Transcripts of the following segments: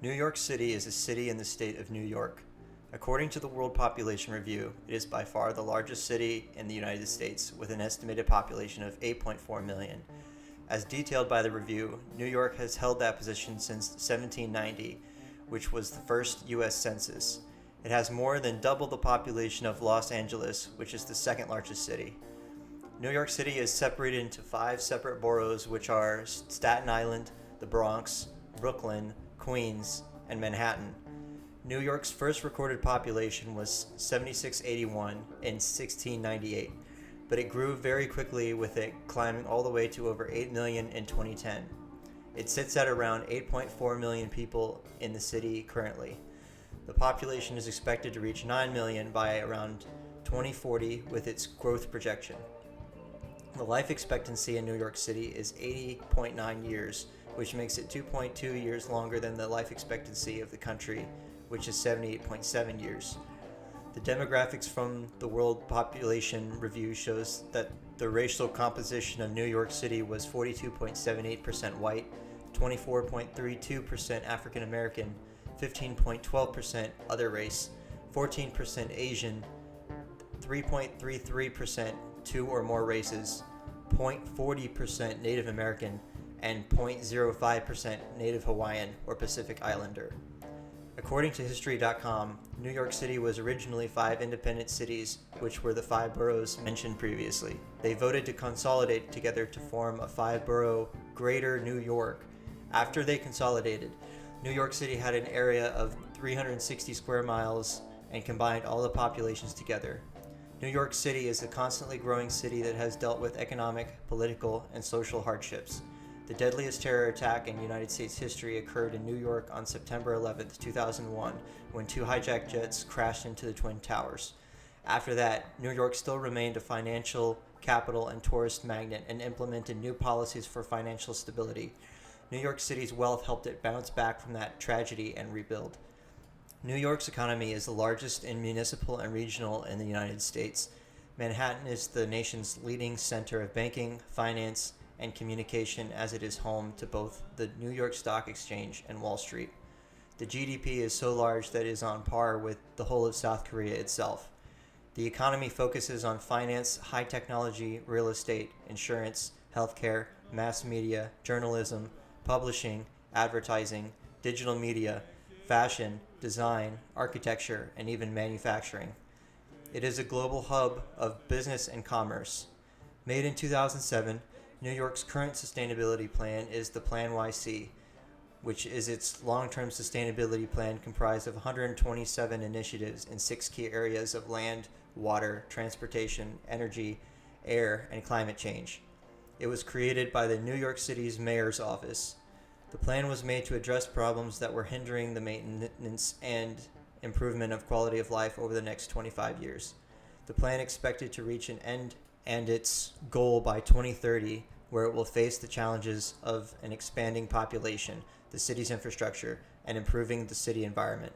New York City is a city in the state of New York. According to the World Population Review, it is by far the largest city in the United States with an estimated population of 8.4 million. As detailed by the review, New York has held that position since 1790, which was the first U.S. census. It has more than double the population of Los Angeles, which is the second largest city. New York City is separated into 5 separate boroughs, which are Staten Island, the Bronx, Brooklyn, Queens, and Manhattan. New York's first recorded population was 7681 in 1698, but it grew very quickly, with it climbing all the way to over 8 million in 2010. It sits at around 8.4 million people in the city currently. The population is expected to reach 9 million by around 2040 with its growth projection. The life expectancy in New York City is 80.9 years, which makes it 2.2 years longer than the life expectancy of the country, which is 78.7 years. The demographics from the World Population Review shows that the racial composition of New York City was 42.78% white, 24.32% African American, 15.12% other race, 14% Asian, 3.33% 2 or more races, 0.40% Native American, and 0.05% Native Hawaiian or Pacific Islander. According to History.com, New York City was originally 5 independent cities, which were the 5 boroughs mentioned previously. They voted to consolidate together to form a 5-borough Greater New York. After they consolidated, New York City had an area of 360 square miles and combined all the populations together. New York City is a constantly growing city that has dealt with economic, political, and social hardships. The deadliest terror attack in United States history occurred in New York on September 11, 2001, when 2 hijacked jets crashed into the Twin Towers. After that, New York still remained a financial capital and tourist magnet and implemented new policies for financial stability. New York City's wealth helped it bounce back from that tragedy and rebuild. New York's economy is the largest in municipal and regional in the United States. Manhattan is the nation's leading center of banking, finance, and communication, as it is home to both the New York Stock Exchange and Wall Street. The GDP is so large that it is on par with the whole of South Korea itself. The economy focuses on finance, high technology, real estate, insurance, healthcare, mass media, journalism, publishing, advertising, digital media, fashion, design, architecture, and even manufacturing. It is a global hub of business and commerce. Made in 2007, New York's current sustainability plan is the Plan YC, which is its long-term sustainability plan comprised of 127 initiatives in 6 key areas of land, water, transportation, energy, air, and climate change. It was created by the New York City's mayor's office. The plan was made to address problems that were hindering the maintenance and improvement of quality of life over the next 25 years. The plan expected to reach an end and its goal by 2030, where it will face the challenges of an expanding population, the city's infrastructure, and improving the city environment.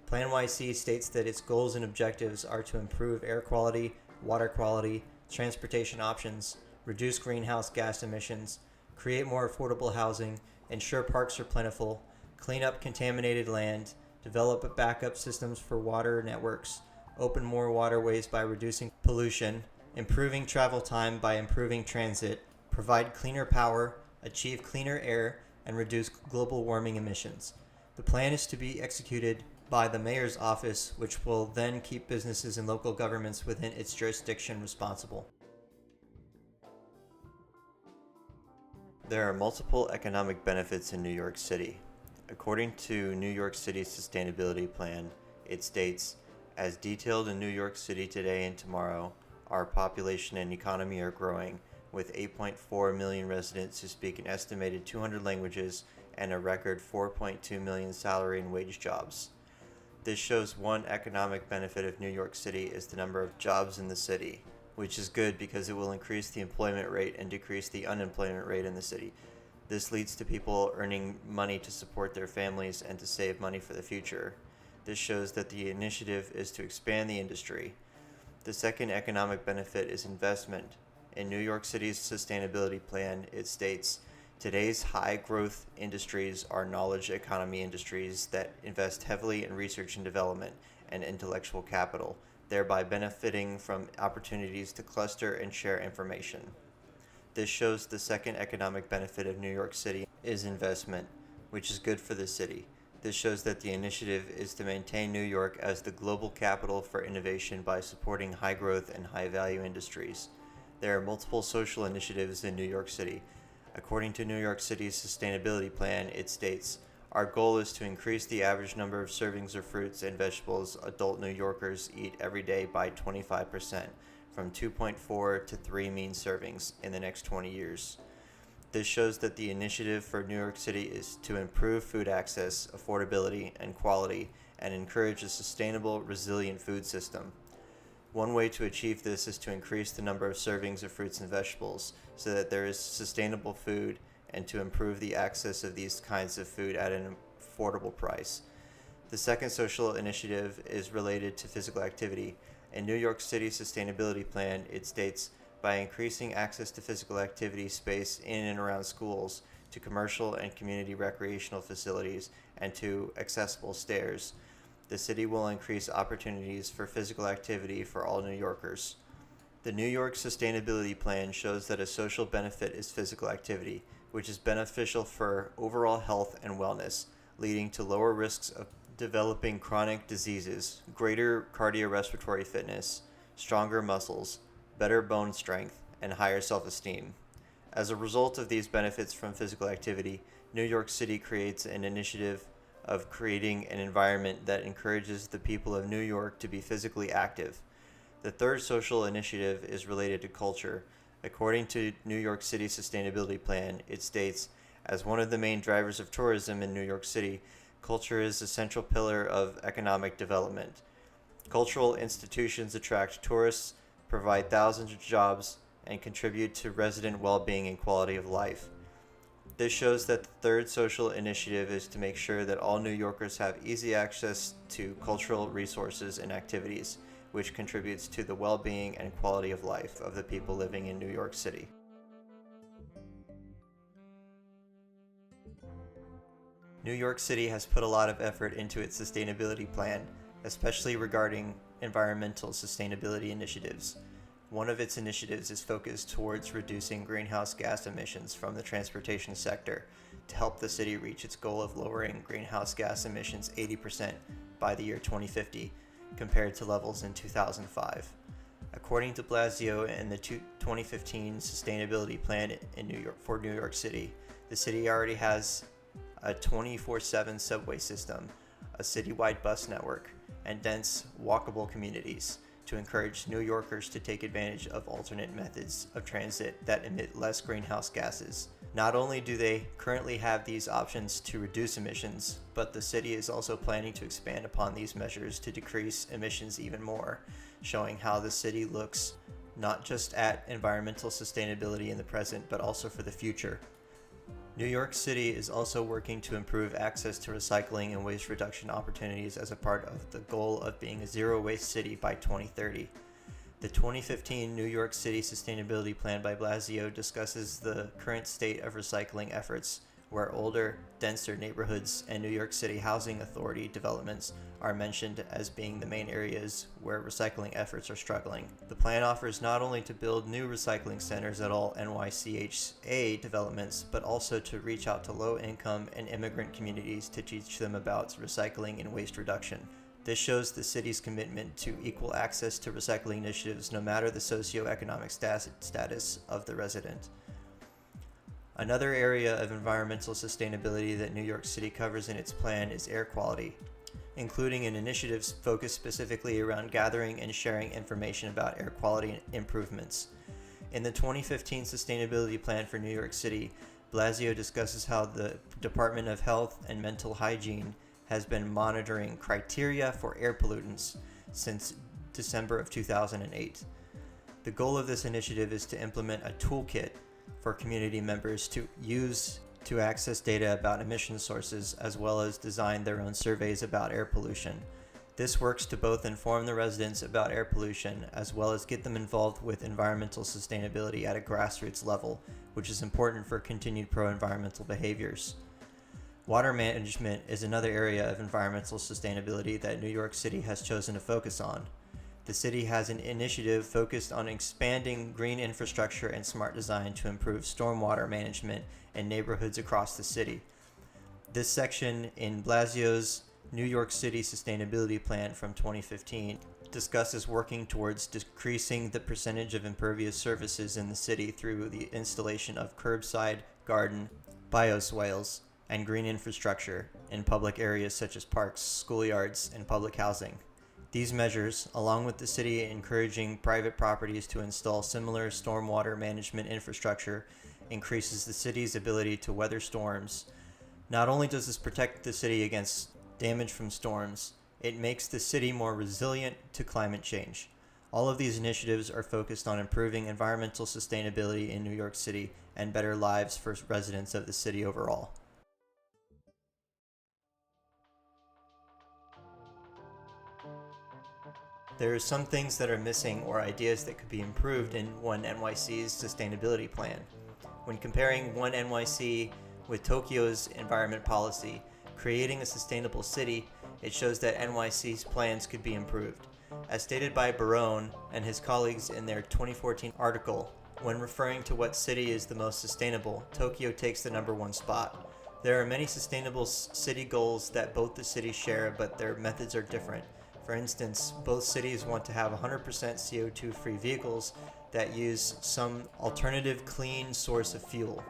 Plan YC states that its goals and objectives are to improve air quality, water quality, transportation options, reduce greenhouse gas emissions, create more affordable housing, ensure parks are plentiful, clean up contaminated land, develop backup systems for water networks, open more waterways by reducing pollution, improving travel time by improving transit, provide cleaner power, achieve cleaner air, and reduce global warming emissions. The plan is to be executed by the mayor's office, which will then keep businesses and local governments within its jurisdiction responsible. There are multiple economic benefits in New York City. According to New York City's sustainability plan, it states, "As detailed in New York City today and tomorrow, our population and economy are growing, with 8.4 million residents who speak an estimated 200 languages and a record 4.2 million salary and wage jobs." This shows one economic benefit of New York City is the number of jobs in the city, which is good because it will increase the employment rate and decrease the unemployment rate in the city. This leads to people earning money to support their families and to save money for the future. This shows that the initiative is to expand the industry. The second economic benefit is investment. In New York City's sustainability plan, it states, Today's high-growth industries are knowledge economy industries that invest heavily in research and development and intellectual capital, thereby benefiting from opportunities to cluster and share information. This shows the second economic benefit of New York City is investment, which is good for the city. This shows that the initiative is to maintain New York as the global capital for innovation by supporting high growth and high value industries. There are multiple social initiatives in New York City. According to New York City's sustainability plan, it states, "Our goal is to increase the average number of servings of fruits and vegetables adult New Yorkers eat every day by 25%, from 2.4 to 3 mean servings in the next 20 years. This shows that the initiative for New York City is to improve food access, affordability, and quality, and encourage a sustainable, resilient food system. One way to achieve this is to increase the number of servings of fruits and vegetables so that there is sustainable food and to improve the access of these kinds of food at an affordable price." The second social initiative is related to physical activity. In New York City's sustainability plan, it states, "By increasing access to physical activity space in and around schools, to commercial and community recreational facilities, and to accessible stairs, the city will increase opportunities for physical activity for all New Yorkers." The New York Sustainability Plan shows that a social benefit is physical activity, which is beneficial for overall health and wellness, leading to lower risks of developing chronic diseases, greater cardiorespiratory fitness, stronger muscles, better bone strength, and higher self-esteem. As a result of these benefits from physical activity, New York City creates an initiative of creating an environment that encourages the people of New York to be physically active. The third social initiative is related to culture. According to New York City's sustainability plan, it states, "As one of the main drivers of tourism in New York City, culture is a central pillar of economic development. Cultural institutions attract tourists, provide thousands of jobs, and contribute to resident well-being and quality of life." This shows that the third social initiative is to make sure that all New Yorkers have easy access to cultural resources and activities, which contributes to the well-being and quality of life of the people living in New York City. New York City has put a lot of effort into its sustainability plan, especially regarding environmental sustainability initiatives. One of its initiatives is focused towards reducing greenhouse gas emissions from the transportation sector to help the city reach its goal of lowering greenhouse gas emissions 80% by the year 2050 compared to levels in 2005. According to Blasio and the 2015 sustainability plan for New York City, the city already has a 24/7 subway system, a citywide bus network, and dense, walkable communities to encourage New Yorkers to take advantage of alternate methods of transit that emit less greenhouse gases. Not only do they currently have these options to reduce emissions, but the city is also planning to expand upon these measures to decrease emissions even more, showing how the city looks not just at environmental sustainability in the present, but also for the future. New York City is also working to improve access to recycling and waste reduction opportunities as a part of the goal of being a zero-waste city by 2030. The 2015 New York City Sustainability Plan by Blasio discusses the current state of recycling efforts, where older, denser neighborhoods and New York City Housing Authority developments are mentioned as being the main areas where recycling efforts are struggling. The plan offers not only to build new recycling centers at all NYCHA developments, but also to reach out to low-income and immigrant communities to teach them about recycling and waste reduction. This shows the city's commitment to equal access to recycling initiatives no matter the socioeconomic status of the resident. Another area of environmental sustainability that New York City covers in its plan is air quality, including an initiative focused specifically around gathering and sharing information about air quality improvements. In the 2015 Sustainability Plan for New York City, Blasio discusses how the Department of Health and Mental Hygiene has been monitoring criteria for air pollutants since December of 2008. The goal of this initiative is to implement a toolkit for community members to use to access data about emission sources, as well as design their own surveys about air pollution. This works to both inform the residents about air pollution as well as get them involved with environmental sustainability at a grassroots level, which is important for continued pro-environmental behaviors. Water management is another area of environmental sustainability that New York City has chosen to focus on. The city has an initiative focused on expanding green infrastructure and smart design to improve stormwater management in neighborhoods across the city. This section in Blasio's New York City Sustainability Plan from 2015 discusses working towards decreasing the percentage of impervious surfaces in the city through the installation of curbside, garden, bioswales, and green infrastructure in public areas such as parks, schoolyards, and public housing. These measures, along with the city encouraging private properties to install similar stormwater management infrastructure, increases the city's ability to weather storms. Not only does this protect the city against damage from storms, it makes the city more resilient to climate change. All of these initiatives are focused on improving environmental sustainability in New York City and better lives for residents of the city overall. There are some things that are missing or ideas that could be improved in One NYC's sustainability plan. When comparing One NYC with Tokyo's environment policy, creating a sustainable city, it shows that NYC's plans could be improved. As stated by Barone and his colleagues in their 2014 article, when referring to what city is the most sustainable, Tokyo takes the #1 spot. There are many sustainable city goals that both the cities share, but their methods are different. For instance, both cities want to have 100% CO2-free vehicles that use some alternative clean source of fuel.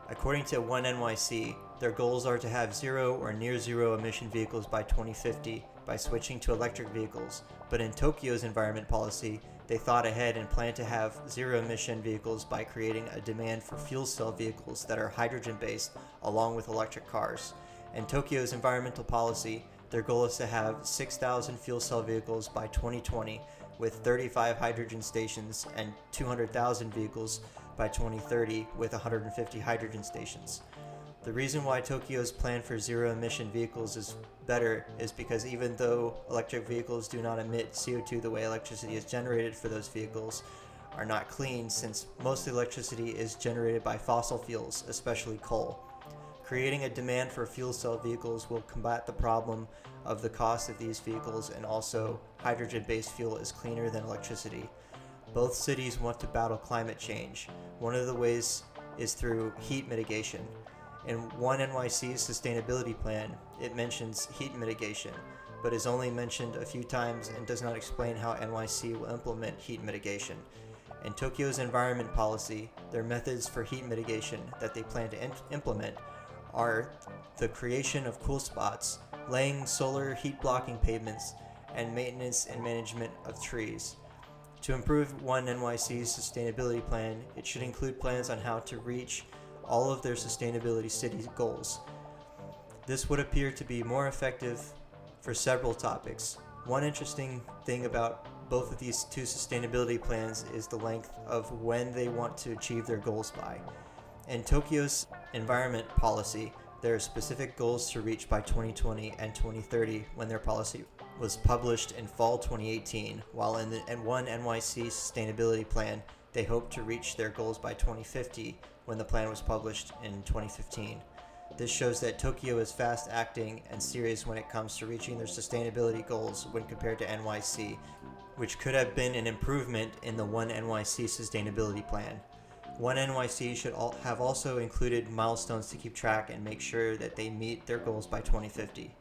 According to One NYC, their goals are to have zero or near zero emission vehicles by 2050 by switching to electric vehicles. But in Tokyo's environment policy, they thought ahead and plan to have zero emission vehicles by creating a demand for fuel cell vehicles that are hydrogen based along with electric cars. In Tokyo's environmental policy, their goal is to have 6,000 fuel cell vehicles by 2020 with 35 hydrogen stations and 200,000 vehicles by 2030 with 150 hydrogen stations. The reason why Tokyo's plan for zero-emission vehicles is better is because even though electric vehicles do not emit CO2 the way electricity is generated for those vehicles are not clean, since most electricity is generated by fossil fuels, especially coal. Creating a demand for fuel cell vehicles will combat the problem of the cost of these vehicles, and also hydrogen-based fuel is cleaner than electricity. Both cities want to battle climate change. One of the ways is through heat mitigation. In One NYC's sustainability plan, it mentions heat mitigation, but is only mentioned a few times and does not explain how NYC will implement heat mitigation. In Tokyo's environment policy, their methods for heat mitigation that they plan to implement are the creation of cool spots, laying solar heat blocking pavements, and maintenance and management of trees. To improve One NYC's sustainability plan, it should include plans on how to reach all of their sustainability city goals. This would appear to be more effective for several topics. One interesting thing about both of these two sustainability plans is the length of when they want to achieve their goals by. In Tokyo's environment policy, there are specific goals to reach by 2020 and 2030 when their policy was published in fall 2018, while in the One NYC sustainability plan, they hope to reach their goals by 2050 when the plan was published in 2015. This shows that Tokyo is fast acting and serious when it comes to reaching their sustainability goals when compared to NYC, which could have been an improvement in the One NYC sustainability plan. One NYC should have also included milestones to keep track and make sure that they meet their goals by 2050.